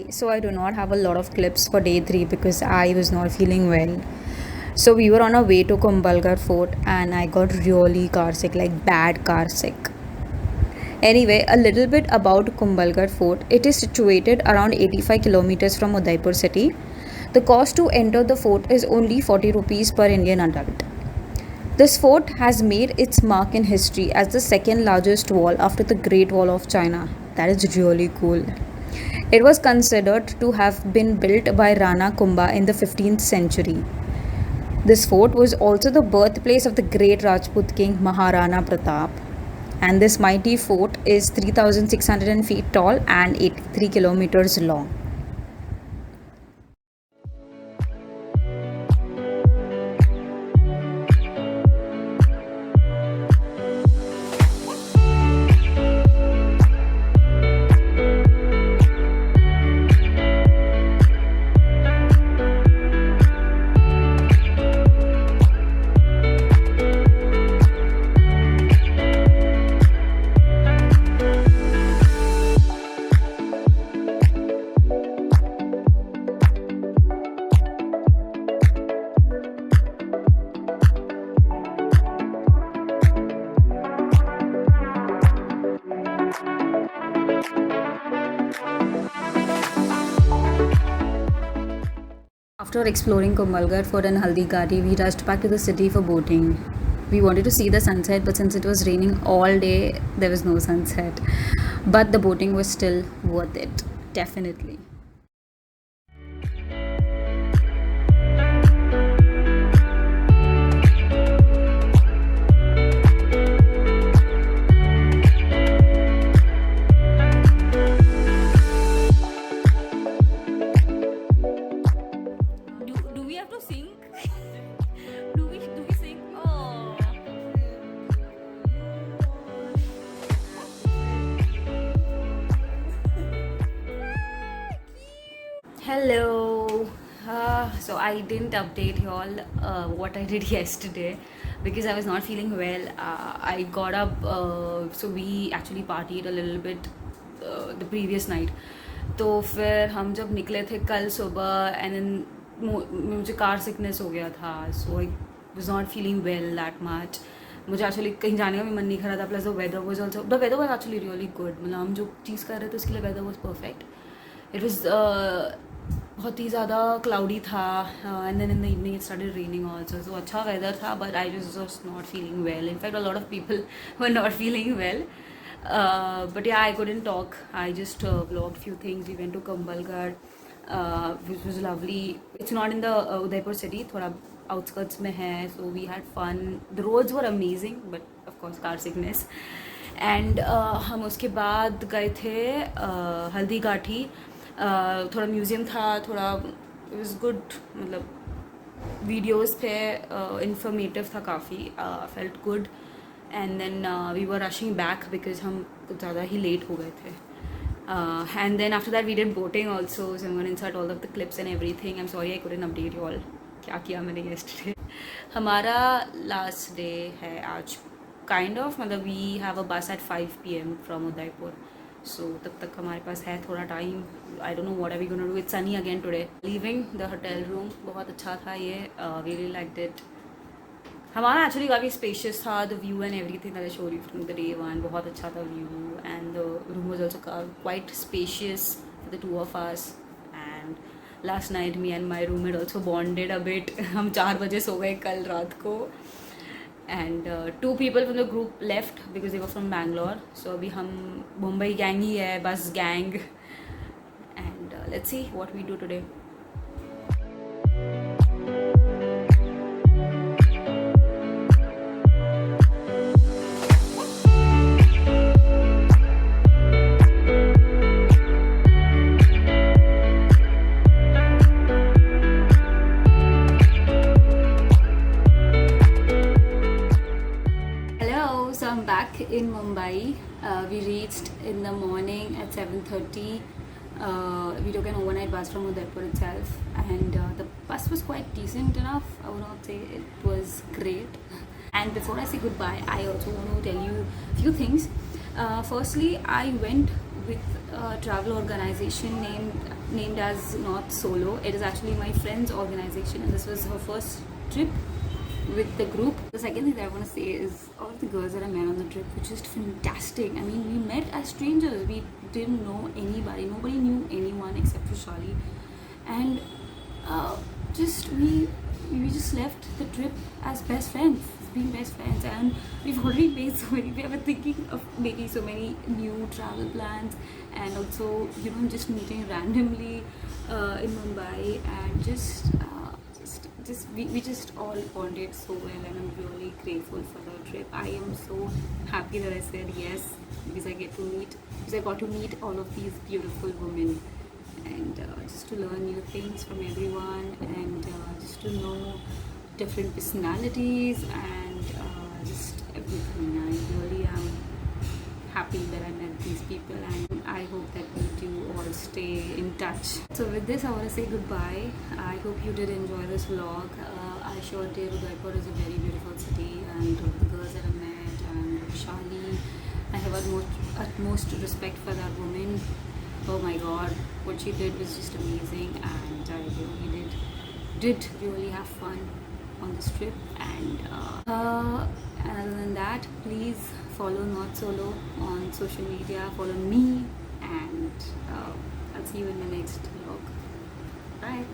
so I do not have a lot of clips for day 3 because I was not feeling well. So we were on our way to Kumbhalgarh Fort and I got really car sick, like bad car sick. Anyway, a little bit about Kumbhalgarh Fort. It is situated around 85 kilometers from Udaipur city. The cost to enter the fort is only 40 rupees per Indian adult. This fort has made its mark in history as the second largest wall after the Great Wall of China. That is really cool. It was considered to have been built by Rana Kumbha in the 15th century. This fort was also the birthplace of the great Rajput king Maharana Pratap. And this mighty fort is 3,600 feet tall and 83 kilometers long. After exploring Komalgarh Fort and Haldi Ghati, we rushed back to the city for boating. We wanted to see the sunset, but since it was raining all day, there was no sunset. But the boating was still worth it, definitely. Do we have to sing? do we sing? Oh. Hello. So I didn't update you all what I did yesterday because I was not feeling well. I got up, so we actually partied a little bit the previous night. तो फिर हम जब निकले थे कल सुबह and then मुझे car sickness हो गया था, so I was not feeling well that much. मुझे एक्चुअली कहीं जाने का भी मन नहीं कर रहा था. Plus the weather was also, the weather was actually really good. मतलब हम जो चीज़ कर रहे थे उसके लिए weather was perfect. It was बहुत ही ज़्यादा क्लाउडी था and then in the evening it started raining also. सो अच्छा वेदर था but I was just not feeling well. In fact a lot of people were not feeling well. But yeah, I couldn't talk. I just vlogged few things. We went to Kumbhalgarh, which was lovely. It's not in the Udaipur city, thoda outskirts में है. So we had fun. The roads were amazing, but of course car sickness. And हम उसके बाद गए थे हल्दी घाटी. थोड़ा museum था, थोड़ा it was good. मतलब वीडियोस थे, इंफॉर्मेटिव था काफ़ी. Felt good. And then we were rushing back because हम कुछ ज़्यादा ही लेट हो गए थे. And then after that we did boating also, so I'm going to insert all of the clips and everything. I'm sorry I couldn't update you all क्या किया मैंने yesterday. हमारा last day है आज kind of. मतलब we have a bus at 5 PM from Udaipur, so तब तक हमारे पास है थोड़ा time. I don't know what are we going to do. It's sunny again today. Leaving the hotel room, बहुत अच्छा था ये. Really liked it. हमारा एक्चुअली काफ़ी स्पेशियस था. The view and everything that I showed you from the day one. बहुत अच्छा था view and the room was also quite spacious for the two of us. And last night me and my roommate also bonded a bit. हम 4 बजे सो गए कल रात को. And 2 people from the group left because they were from Bangalore. So अभी हम Mumbai gang ही है, बस gang. And let's see what we do today. So I'm back in Mumbai. We reached in the morning at 7:30. We took an overnight bus from Udaipur itself, and the bus was quite decent enough. I would not say it was great. And before I say goodbye, I also want to tell you a few things. Firstly, I went with a travel organization named named as Not Solo. It is actually my friend's organization, and this was her first trip with the group. The second thing that I want to say is all of the girls that I met on the trip were just fantastic. I mean, we met as strangers. We didn't know anybody. Nobody knew anyone except for Shali, and just we just left the trip as best friends, being best friends, and we've already made so many. We were thinking of making so many new travel plans, and also just meeting randomly in Mumbai, and just we just all bonded so well, and I'm really grateful for the trip. I am so happy that I said yes because I got to meet all of these beautiful women, and just to learn new things from everyone, and just to know different personalities, and just everything. I really am happy that I met these people, and I hope that we do all stay in touch. So with this, I want to say goodbye. I hope you did enjoy this vlog. I sure did. Udaipur is a very beautiful city, and the girls that I met, and Shali, I have utmost respect for that woman. Oh my god, what she did was just amazing, and I really did really have fun on this trip. And other than that, please follow Not Solo on social media, follow me, and I'll see you in the next vlog. Bye.